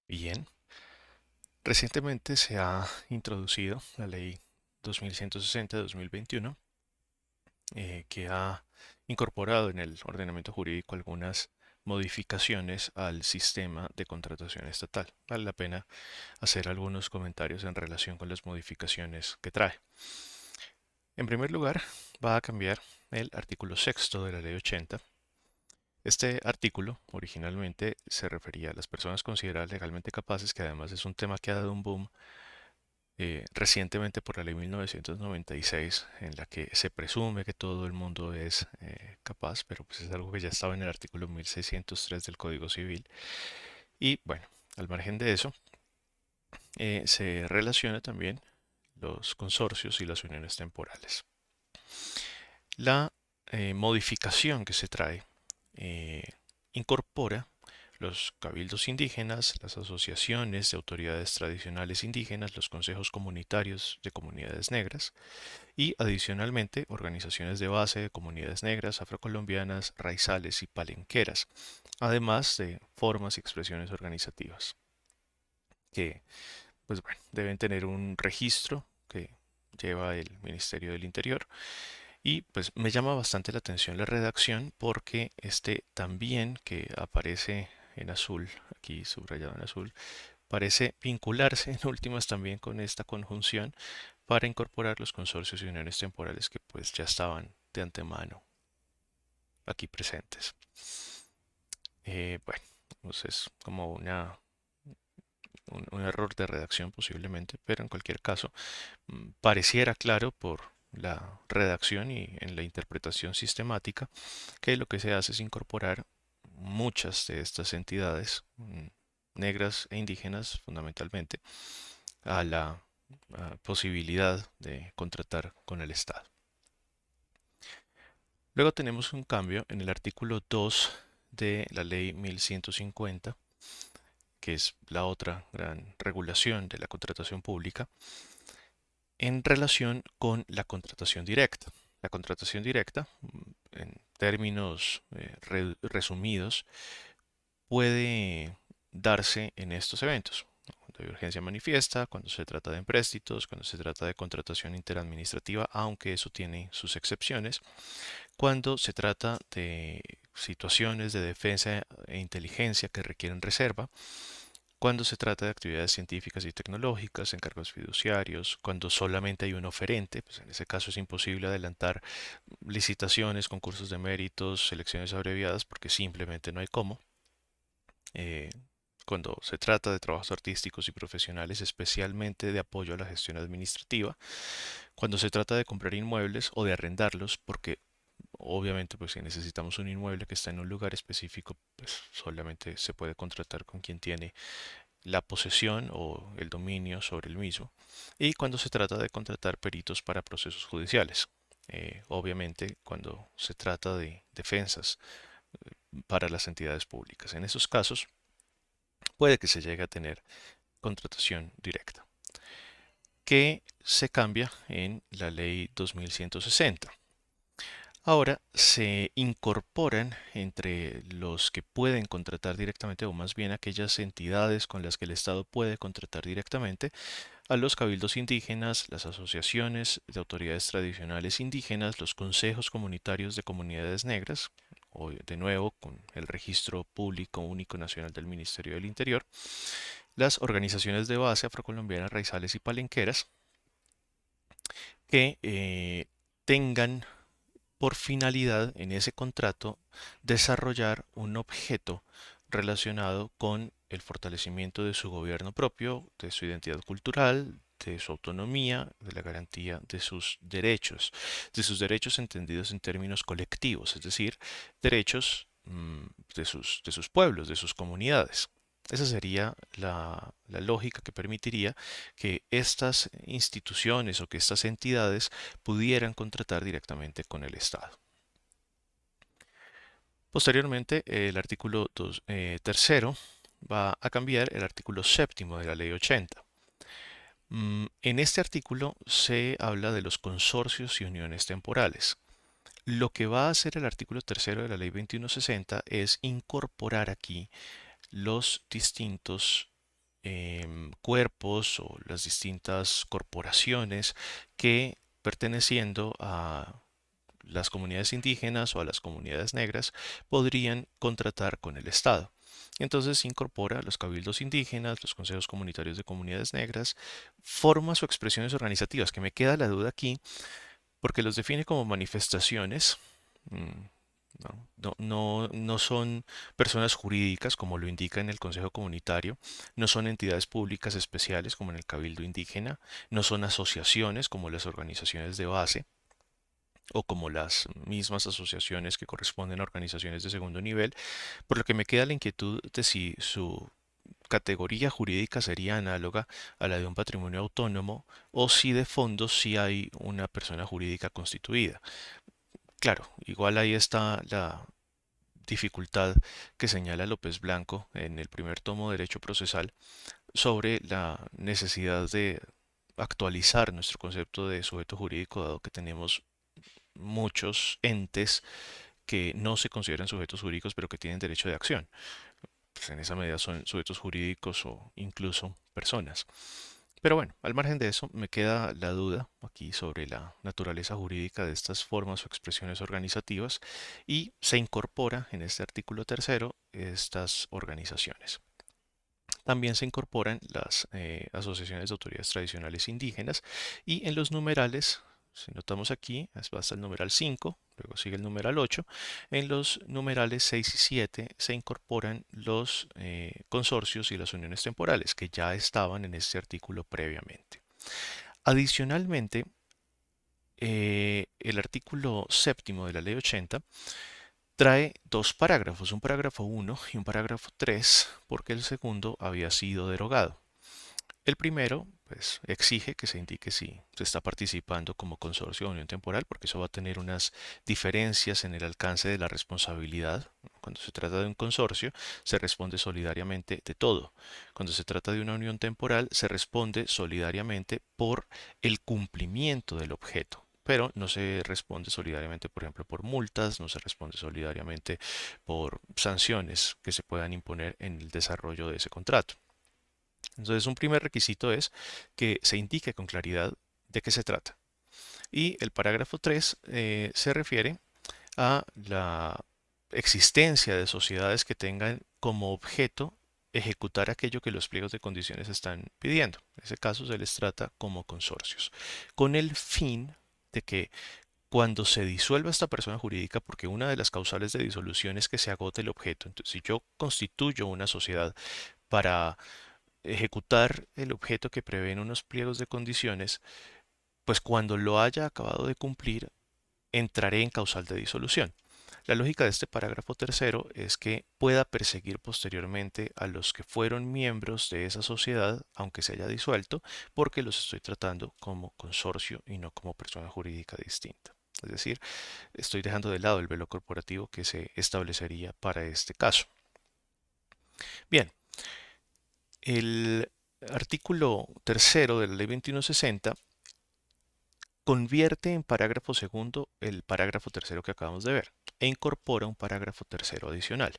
Bien, recientemente se ha introducido la ley 2160 de 2021, que ha incorporado en el ordenamiento jurídico algunas modificaciones al sistema de contratación estatal. Vale la pena hacer algunos comentarios en relación con las modificaciones que trae. En primer lugar, va a cambiar el artículo sexto de la ley 80. Este artículo originalmente se refería a las personas consideradas legalmente capaces, que además es un tema que ha dado un boom recientemente por la ley 1996, en la que se presume que todo el mundo es capaz, pero pues es algo que ya estaba en el artículo 1603 del Código Civil. Y bueno, al margen de eso, se relaciona también los consorcios y las uniones temporales. La modificación que se trae eh, incorpora los cabildos indígenas, las asociaciones de autoridades tradicionales indígenas, los consejos comunitarios de comunidades negras y adicionalmente organizaciones de base de comunidades negras, afrocolombianas, raizales y palenqueras, además de formas y expresiones organizativas que pues bueno, deben tener un registro que lleva el Ministerio del Interior. Y pues me llama bastante la atención la redacción porque este también que aparece en azul, aquí subrayado en azul, parece vincularse en últimas también con esta conjunción para incorporar los consorcios y uniones temporales que pues ya estaban de antemano aquí presentes. Bueno, pues es como un error de redacción posiblemente, pero en cualquier caso pareciera claro por la redacción y en la interpretación sistemática que lo que se hace es incorporar muchas de estas entidades negras e indígenas fundamentalmente a la posibilidad de contratar con el Estado. Luego tenemos un cambio en el artículo 2 de la ley 1150, que es la otra gran regulación de la contratación pública, en relación con la contratación directa. La contratación directa, en términos resumidos, puede darse en estos eventos: cuando hay urgencia manifiesta, cuando se trata de empréstitos, cuando se trata de contratación interadministrativa, aunque eso tiene sus excepciones, cuando se trata de situaciones de defensa e inteligencia que requieren reserva, cuando se trata de actividades científicas y tecnológicas, encargos fiduciarios, cuando solamente hay un oferente, pues en ese caso es imposible adelantar licitaciones, concursos de méritos, selecciones abreviadas, porque simplemente no hay cómo. eh, Cuando se trata de trabajos artísticos y profesionales, especialmente de apoyo a la gestión administrativa, cuando se trata de comprar inmuebles o de arrendarlos, porque obviamente pues si necesitamos un inmueble que está en un lugar específico, pues solamente se puede contratar con quien tiene la posesión o el dominio sobre el mismo, y cuando se trata de contratar peritos para procesos judiciales. Obviamente cuando se trata de defensas para las entidades públicas. En esos casos puede que se llegue a tener contratación directa, que se cambia en la ley 2160. Ahora se incorporan entre los que pueden contratar directamente, o más bien aquellas entidades con las que el Estado puede contratar directamente, a los cabildos indígenas, las asociaciones de autoridades tradicionales indígenas, los consejos comunitarios de comunidades negras, o de nuevo con el registro público único nacional del Ministerio del Interior, las organizaciones de base afrocolombianas, raizales y palenqueras, que tengan por finalidad en ese contrato desarrollar un objeto relacionado con el fortalecimiento de su gobierno propio, de su identidad cultural, de su autonomía, de la garantía de sus derechos entendidos en términos colectivos, es decir, derechos de sus pueblos, de sus comunidades. Esa sería la lógica que permitiría que estas instituciones o que estas entidades pudieran contratar directamente con el Estado. Posteriormente, el artículo tercero va a cambiar el artículo séptimo de la ley 80. En este artículo se habla de los consorcios y uniones temporales. Lo que va a hacer el artículo tercero de la ley 2160 es incorporar aquí los distintos cuerpos o las distintas corporaciones que, perteneciendo a las comunidades indígenas o a las comunidades negras, podrían contratar con el Estado. Entonces incorpora los cabildos indígenas, los consejos comunitarios de comunidades negras, formas o expresiones organizativas, que me queda la duda aquí, porque los define como manifestaciones. No son personas jurídicas como lo indica en el Consejo Comunitario, no son entidades públicas especiales como en el Cabildo Indígena, no son asociaciones como las organizaciones de base o como las mismas asociaciones que corresponden a organizaciones de segundo nivel, por lo que me queda la inquietud de si su categoría jurídica sería análoga a la de un patrimonio autónomo o si de fondo sí hay una persona jurídica constituida. Claro, igual ahí está la dificultad que señala López Blanco en el primer tomo de Derecho Procesal sobre la necesidad de actualizar nuestro concepto de sujeto jurídico, dado que tenemos muchos entes que no se consideran sujetos jurídicos pero que tienen derecho de acción. Pues en esa medida son sujetos jurídicos o incluso personas. Pero bueno, al margen de eso, me queda la duda aquí sobre la naturaleza jurídica de estas formas o expresiones organizativas y se incorpora en este artículo tercero estas organizaciones. También se incorporan las asociaciones de autoridades tradicionales indígenas y en los numerales, si notamos aquí, hasta el numeral 5, luego sigue el numeral 8, en los numerales 6 y 7 se incorporan los consorcios y las uniones temporales que ya estaban en este artículo previamente. Adicionalmente, el artículo séptimo de la Ley 80 trae dos parágrafos, un parágrafo 1 y un parágrafo 3, porque el segundo había sido derogado. El primero, pues, exige que se indique si se está participando como consorcio o unión temporal, porque eso va a tener unas diferencias en el alcance de la responsabilidad. Cuando se trata de un consorcio, se responde solidariamente de todo. Cuando se trata de una unión temporal, se responde solidariamente por el cumplimiento del objeto. Pero no se responde solidariamente, por ejemplo, por multas, no se responde solidariamente por sanciones que se puedan imponer en el desarrollo de ese contrato. Entonces, un primer requisito es que se indique con claridad de qué se trata. Y el parágrafo 3 se refiere a la existencia de sociedades que tengan como objeto ejecutar aquello que los pliegos de condiciones están pidiendo. En ese caso se les trata como consorcios, con el fin de que cuando se disuelva esta persona jurídica, porque una de las causales de disolución es que se agote el objeto. Entonces, si yo constituyo una sociedad para ejecutar el objeto que prevén unos pliegos de condiciones, pues cuando lo haya acabado de cumplir, entraré en causal de disolución. La lógica de este parágrafo tercero es que pueda perseguir posteriormente a los que fueron miembros de esa sociedad, aunque se haya disuelto, porque los estoy tratando como consorcio y no como persona jurídica distinta. Es decir, estoy dejando de lado el velo corporativo que se establecería para este caso. Bien, el artículo tercero de la ley 2160 convierte en parágrafo segundo el parágrafo tercero que acabamos de ver e incorpora un parágrafo tercero adicional.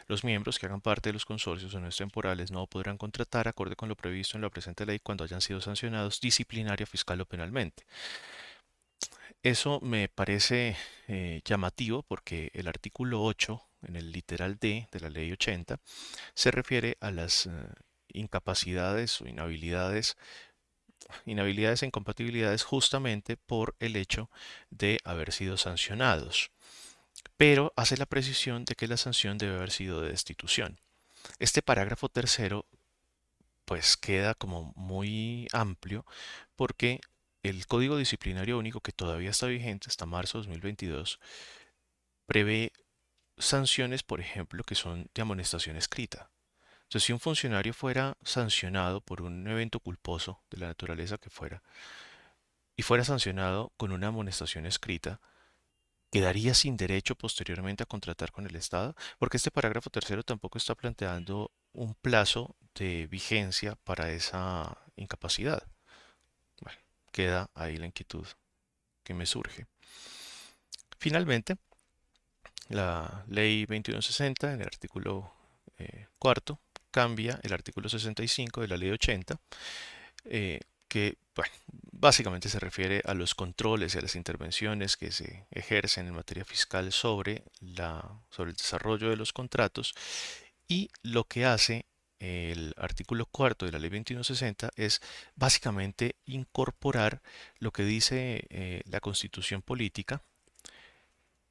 Los miembros que hagan parte de los consorcios o no temporales no podrán contratar acorde con lo previsto en la presente ley cuando hayan sido sancionados disciplinaria, fiscal o penalmente. Eso me parece llamativo porque el artículo 8 en el literal D de la ley 80 se refiere a las incapacidades o inhabilidades e incompatibilidades justamente por el hecho de haber sido sancionados, pero hace la precisión de que la sanción debe haber sido de destitución. Este parágrafo tercero pues queda como muy amplio porque el Código Disciplinario Único que todavía está vigente hasta marzo de 2022 prevé sanciones, por ejemplo, que son de amonestación escrita. Entonces, si un funcionario fuera sancionado por un evento culposo de la naturaleza que fuera, y fuera sancionado con una amonestación escrita, quedaría sin derecho posteriormente a contratar con el Estado, porque este parágrafo tercero tampoco está planteando un plazo de vigencia para esa incapacidad. Bueno, queda ahí la inquietud que me surge. Finalmente, la ley 2160, en el artículo cuarto, cambia el artículo 65 de la ley 80, que bueno, básicamente se refiere a los controles y a las intervenciones que se ejercen en materia fiscal sobre el desarrollo de los contratos, y lo que hace el artículo cuarto de la ley 2160 es básicamente incorporar lo que dice la Constitución Política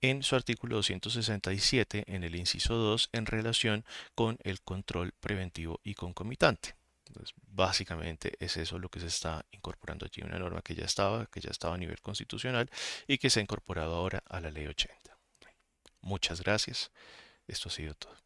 en su artículo 267 en el inciso 2 en relación con el control preventivo y concomitante. Entonces, básicamente es eso lo que se está incorporando allí, una norma que ya estaba a nivel constitucional y que se ha incorporado ahora a la ley 80. Muchas gracias. Esto ha sido todo.